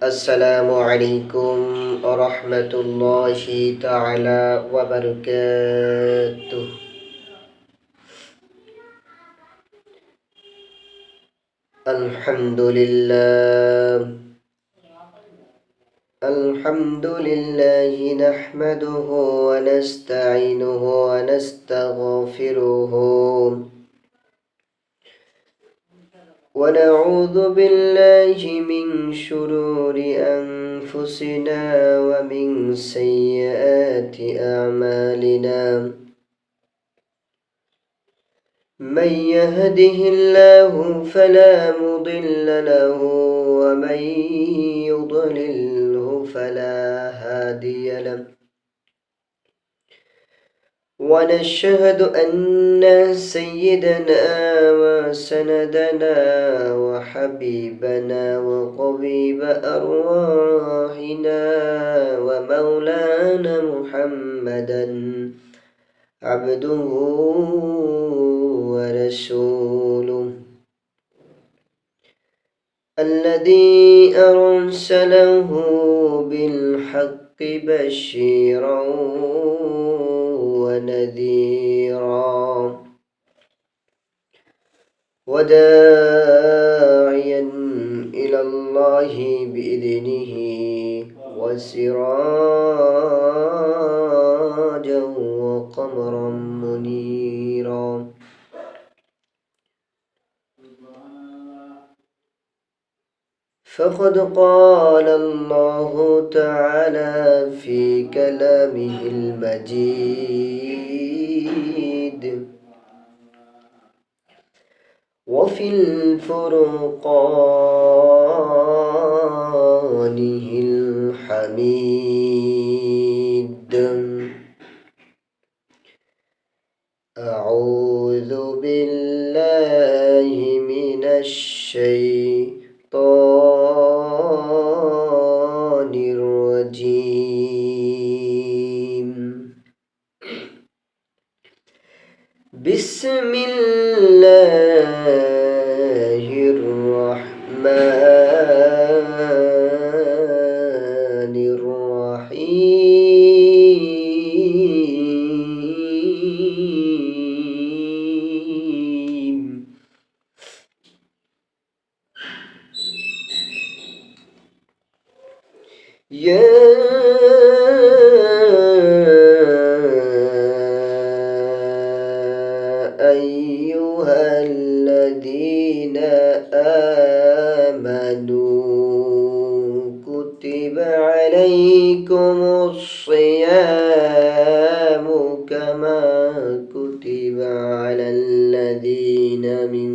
السلام عليكم ورحمة الله تعالى وبركاته. الحمد لله نحمده ونستعينه ونستغفره ونعوذ بالله من شرور أنفسنا ومن سيئات أعمالنا. من يهده الله فلا مضل له ومن يضلله فلا هادي له. ونشهد أن سيدنا وسندنا وحبيبنا وطبيب أرواحنا ومولانا محمدا عبده ورسوله الذي أرسله بالحق بشيرا ونذيرا وداعيا إلى الله بإذنه وسراجا وقمرا منيرا. فقد قال الله تعالى في كلامه المجيد وفي الفرقانه الحميد. أعوذ بالله من الشيطان الرجيم. بسم الله الرحمن الرحيم. يا أيها الذين آمنوا كتب عليكم الصيام كما كتب على الذين من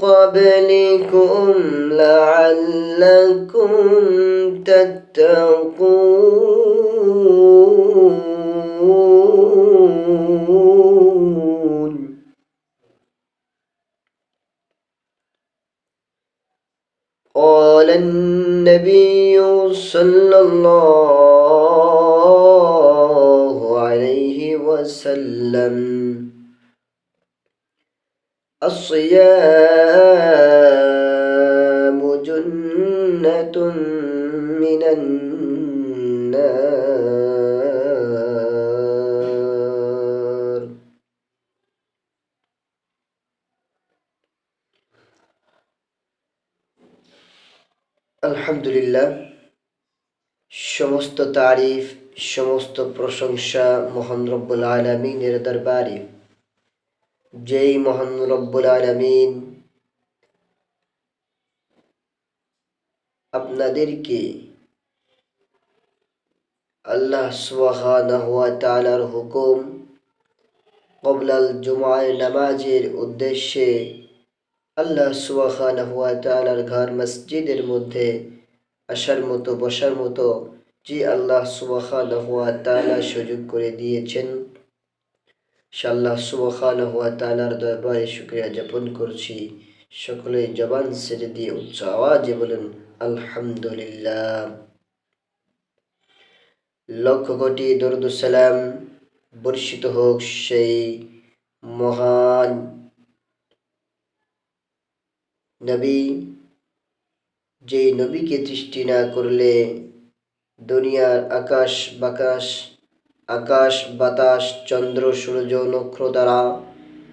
قبلكم لعلكم تتقون. قال النبي صلى الله عليه وسلم: الصيام جنة من النار. আলহামদুলিল্লাহ, সমস্ত তারিফ, সমস্ত প্রশংসা মহান রব্বুল আলামিনের দরবারে। যেই মহান রব্বুল আলামিন আপনাদেরকে আল্লাহ সুবহানাহু ওয়া তাআলার হুকুম ক্বাবলাল জুমআর নামাজের উদ্দেশ্যে আল্লাহ সুবহানাহু ওয়া তাআলার ঘর মসজিদের মধ্যে আসার মতো, বসার মতো যে আল্লাহ সুবহানাহু ওয়া তাআলা সুযোগ করে দিয়েছেন, সে আল্লাহ সুবহানাহু ওয়া তাআলার দরবারে শুকরিয়া জ্ঞাপন করছি। সকলে জবান ছেড়ে দিয়ে উচ্চ আওয়াজে বলেন আলহামদুলিল্লাহ। লক্ষ কোটি দরুদ ও সালাম বর্ষিত হোক সেই মহান নবী, যেই নবীকে সৃষ্টি না করলে দুনিয়ার আকাশ বাতাস চন্দ্র সূর্য নক্ষত্র দ্বারা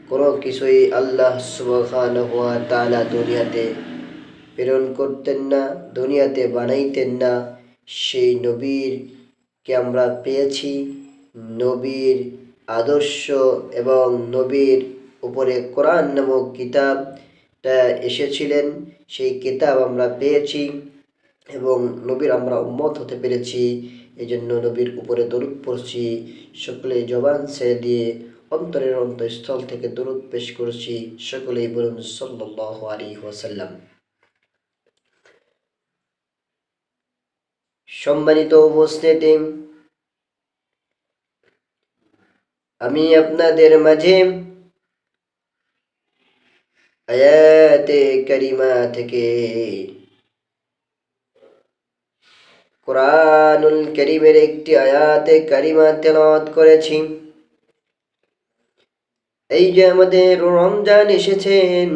কোনো কিছুই আল্লাহ সুবহানাহু ওয়া তাআলা দুনিয়াতে প্রেরণ করতেন না, দুনিয়াতে বানাইতেন না। সেই নবীরকে আমরা পেয়েছি। নবীর আদর্শ এবং নবীর উপরে কোরআন নামক কিতাবটা এসেছিলেন, সেই কিতাব আমরা পেয়েছি এবং নবীর আমরা উম্মত হতে পেরেছি। এই জন্য নবীর উপরে দরুদ পড়ছি, সকলে জবান ছেড়ে দিয়ে অন্তরের অন্তঃস্থল থেকে দরুদ পেশ করছি। সকলেই বলুন সাল্লাল্লাহু আলাইহি ওয়াসাল্লাম। সম্মানিত উপস্থিতি, আমি আপনাদের মাঝে আয়াতে কারিমা থেকে কোরআনুল কারীমের একটি আয়াতে কারিমা তেলাওয়াত করেছি। এই যে আমাদের রমজান এসেছেন,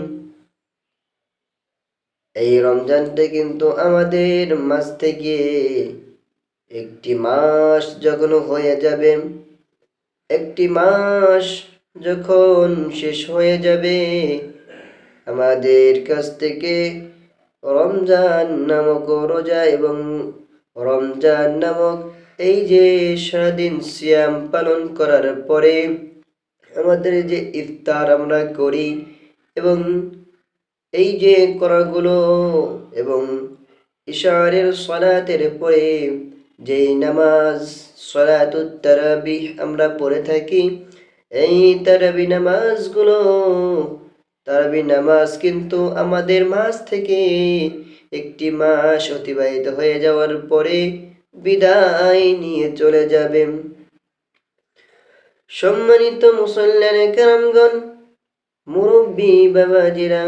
এই রমজানটা কিন্তু আমাদের মাঝ থেকে একটি মাস যখন হয়ে যাবে, একটি মাস যখন শেষ হয়ে যাবে, আমাদের কাছ থেকে রমজান নামক রোজা এবং রমজান নামক এই যে সারাদিন সিয়াম পালন করার পরে আমাদের যে ইফতার আমরা করি এবং এই যে করাগুলো এবং ইশারের সালাতের পরে যে নামাজ সালাতুত তারাবিহ আমরা পড়ে থাকি, এই তারাবি নামাজগুলো, তারাবি নামাজ কিন্তু আমাদের মাস থেকে একটি মাস অতিবাহিত হয়ে যাওয়ার পরে বিদায় নিয়ে চলে যাবে। সম্মানিত মুসল্লিয়ানে কেরামগণ, মুরব্বী বাবাজিরা,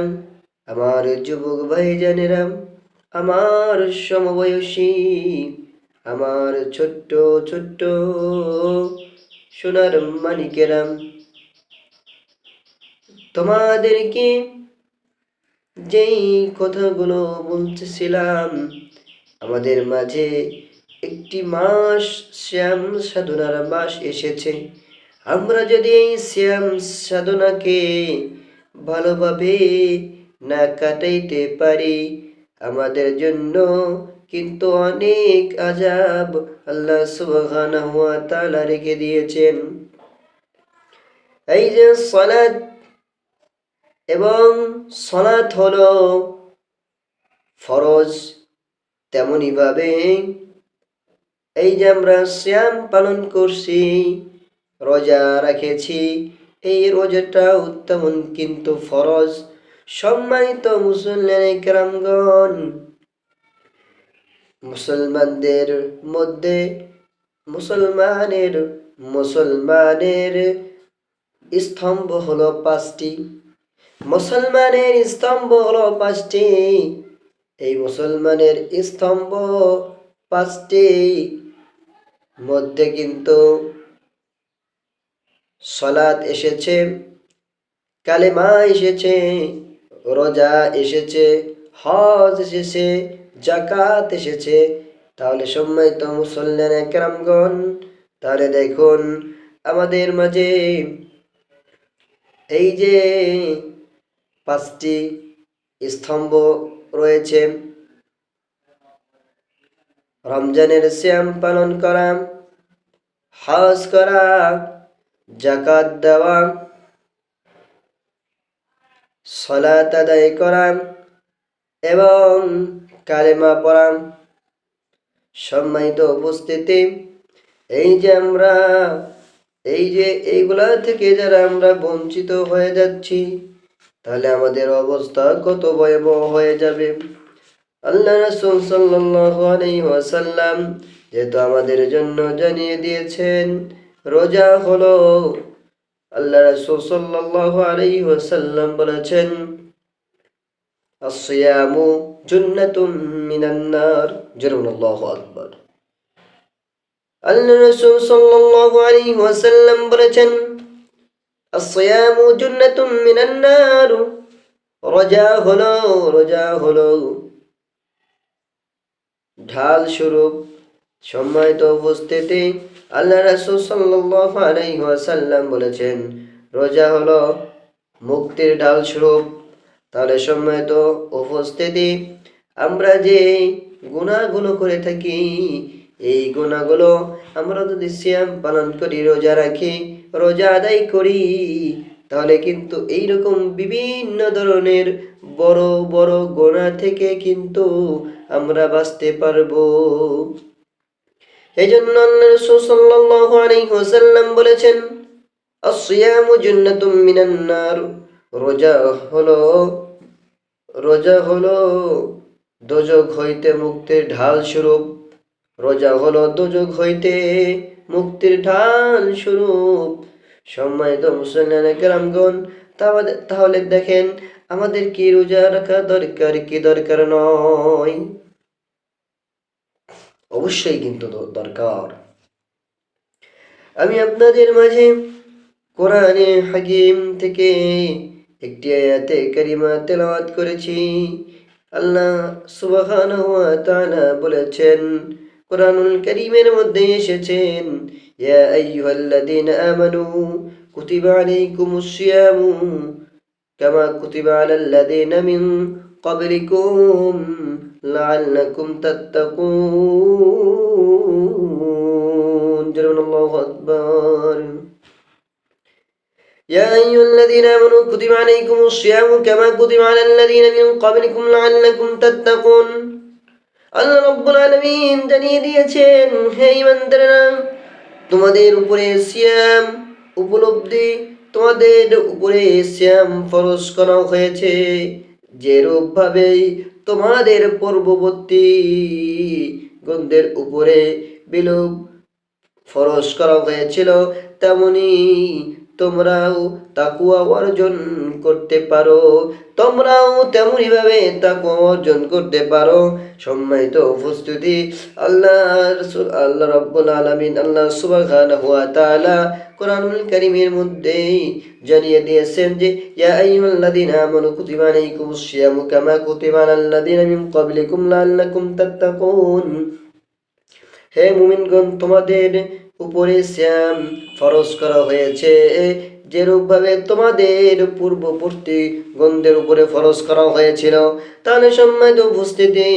আমার যুবক ভাইজানেরা, আমার সমবয়সী, আমার ছোট্ট ছোট্ট সোনার মানিকেরা, তোমাদেরকে যেই কথাগুলো বলতেছিলাম, আমাদের মাঝে একটি মাস শ্যাম সাধনার মাস এসেছে। আমরা যদি এই শ্যাম সাধনাকে ভালোভাবে না কাটাইতে পারি, আমাদের জন্য কিন্তু অনেক আযাব আল্লাহ সুবহানাহু ওয়া তাআলা রেখে দিয়েছেন। এই যে সালাত, এবং সালাত হলো ফরজ, তেমনি ভাবে এই যে আমরা সিয়াম পালন করছি, রোজা রেখেছি, এই রোজাটা উত্তম কিন্তু ফরজ। সম্মানিত মুসল্লিয়ানে কেরামগণ, মুসলমানদের মধ্যে মুসলমানের স্তম্ভ হলো পাঁচটি। মুসলমানের স্তম্ভ হলো পাঁচটি। এই মুসলমানের স্তম্ভ পাঁচটি মধ্যে কিন্তু সালাত এসেছে, কালেমা এসেছে, রোজা এসেছে, হজ এসেছে, যাকাত এসেছে। তাহলে সম্মানিত মুসল্লিয়ানে কেরামগণ, তাহলে দেখুন আমাদের মাঝে এই যে পাঁচটি স্তম্ভ রয়েছে, রমজানের সিয়াম পালন করা, হজ করা, যাকাত দেওয়া, সালাত আদায় করা এবং কালেমা পড়া। সম্মানিত উপস্থিতি, এই যে আমরা এইগুলা থেকে যারা আমরা বঞ্চিত হয়ে যাচ্ছি, তাহলে আমাদের অবস্থা কত ভয়াবহ হয়ে যাবে। আল্লাহ রাসূল সাল্লাল্লাহু আলাইহি ওয়াসাল্লাম যেহেতু আমাদের জন্য জানিয়ে দিয়েছেন রোজা হলো, আল্লাহ রাসূল সাল্লাল্লাহু আলাইহি ওয়াসাল্লাম বলেছেন, as-siyamu junnatun minan nar, জরুন আল্লাহু আকবার। আল্লাহ রাসূল সাল্লাল্লাহু আলাইহি ওয়াসাল্লাম বলেছেন, আসসিয়ামু জুন্নাতুম মিনান নার। রোজা হলো ঢাল স্বরূপ। সম্মানিত উপস্থিতি, আল্লাহ রাসূল সাল্লাল্লাহু আলাইহি ওয়াসাল্লাম বলেছেন, রোজা হলো মুক্তির ঢাল স্বরূপ। তাহলে সম্মানিত উপস্থিতি, আমরা যে গুনাহগুলো করে থাকি, এই গুনাহগুলো আমরা যদি সিয়াম পালন করি, রোজা রাখি, রোজা আদায় করি, তাহলে কিন্তু এইরকম বিভিন্ন ধরনের বড় বড় গুনাহ থেকে কিন্তু আমরা বাঁচতে পারবো। এই জন্য আল্লাহ রাসূল সাল্লাল্লাহু আলাইহি ওয়াসাল্লাম বলেছেন, আসসিয়ামু জান্নাতুম মিনান নার। রোজা হলো রোজা হলো দোজখ হইতে মুক্তির ঢাল স্বরূপ। রোজা হলো দোজখ হইতে মুক্তির ঢাল স্বরূপ। সম্মানিত মুসলিম কেরামগণ, তাহলে দেখেন আমাদের কি রোজা রাখা দরকার, কি দরকার নয়? অবশ্যই কিন্তু দরকার। আমি আপনাদের মাঝে কোরআনে হাকিম থেকে একটি আয়াতে কারিমা তেলাওয়াত করেছি। আল্লাহ সুবহানাহু ওয়া তাআলা বলেছেন, কোরআনুল কারীমের মধ্যে এসেছেন, ইয়া আইয়ুহাল্লাযীনা আমানু কুতিবা আলাইকুমুস সিয়ামু কামা কুতিবা আলাল্লাযীনা মিন ক্বাবলিকুম লাআল্লাকুম তাত্তাকুন। আল্লাহু আকবার। يا أيها الذين آمنوا كتب عليكم الصيام كما كتب على الذين من قبلكم لعلكم تتقون। আল্লাহ রাব্বুল আলামিন জানিয়ে দিয়েছেন, হে ঈমানদারেরা, তোমাদের উপরে সিয়াম উপলব্ধি, তোমাদের উপরে সিয়াম ফরজ করা হয়েছে, যেরূপ ভাবে তোমাদের পূর্ববর্তী গণদের উপরে বিলোপ ফরজ করা হয়েছিল, তেমনি তোমরাও তাকওয়া অর্জন করতে পারো। তোমরাও তেমনি ভাবে তাকওয়া অর্জন করতে পারো। সম্মানিত উপস্থিতি, আল্লাহ রাব্বুল আলামিন, আল্লাহ সুবহানাহু ওয়া তাআলা কোরআনুল কারীমের মধ্যে জানিয়ে দিয়েছেন যে, ইয়া আইয়ুহাল্লাযীনা আমানু কুতিবা আলাইকুমুস সিয়ামু কামা কুতিবা আলাল্লাযীনা মিন ক্বাবলিকুম লাআল্লাকুম তাত্তাকুন। হে মুমিনগণ, তোমাদের উপরে সিয়াম ফরজ করা হয়েছে, যেরূপ ভাবে তোমাদের পূর্ববর্তী গণদের উপরে ফরজ করা হয়েছিল। তাহলে সম্মানিত উপস্থিতি,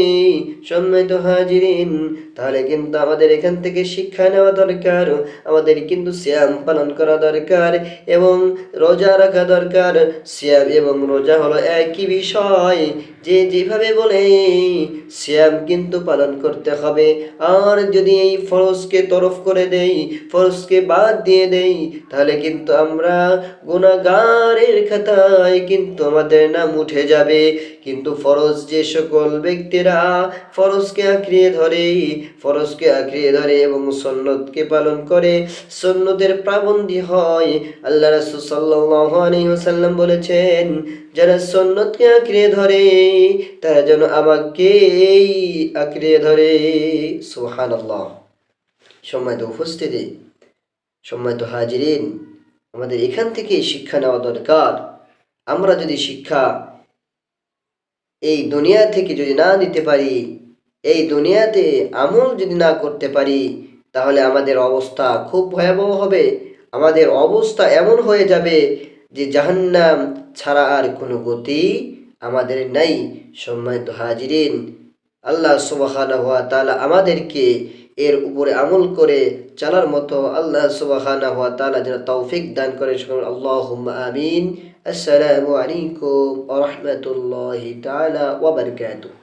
সম্মানিত হাজিরিন, তাহলে কিন্তু আমাদের এখান থেকে শিক্ষা নেওয়া দরকার। আমাদের কিন্তু সিয়াম পালন করা দরকার এবং রোজা রাখা দরকার। সিয়াম এবং রোজা হলো একই বিষয়। যে যেভাবে বলে সিয়াম কিন্তু পালন করতে হবে। আর যদি এই ফরজকে তরফ করে দেই, ফরজকে বাদ দিয়ে দেই, তাহলে কিন্তু আমরা গুনাহগারের খাতায় কিন্তু আমাদের নাম উঠে যাবে। কিন্তু ফরজ যে সকল ব্যক্তিরা ফরজকে আঁকড়িয়ে ধরে এবং সুন্নতকে পালন করে, সুন্নতের পাবন্দী হয়, আল্লাহ রাসূল সাল্লাল্লাহু আলাইহি ওয়াসাল্লাম বলেছেন, যারা সুন্নতকে আঁকড়িয়ে ধরে তারা যেন আমাকেই আঁকড়িয়ে ধরে। সুবহানাল্লাহ। সম্মানিত উপস্থিতি, সম্মানিত হাজিরিন, আমাদের এখান থেকে শিক্ষা নেওয়া দরকার। আমরা যদি শিক্ষা এই দুনিয়া থেকে যদি না নিতে পারি, এই দুনিয়াতে আমল যদি না করতে পারি, তাহলে আমাদের অবস্থা খুব ভয়াবহ হবে। আমাদের অবস্থা এমন হয়ে যাবে যে জাহান্নাম ছাড়া আর কোনো গতি আমাদের নাই। সম্মানিত হাজিরিন, আল্লাহ সুবহানাহু ওয়া তাআলা আমাদেরকে এর উপরে আমল করে চলার মতো আল্লাহ সুবহানাহু ওয়া তাআলা যেন তৌফিক দান করে। আল্লাহুম্মা আমিন। আসসালামু আলাইকুম ওয়া রাহমাতুল্লাহি তাআলা ওয়া বারাকাতুহু।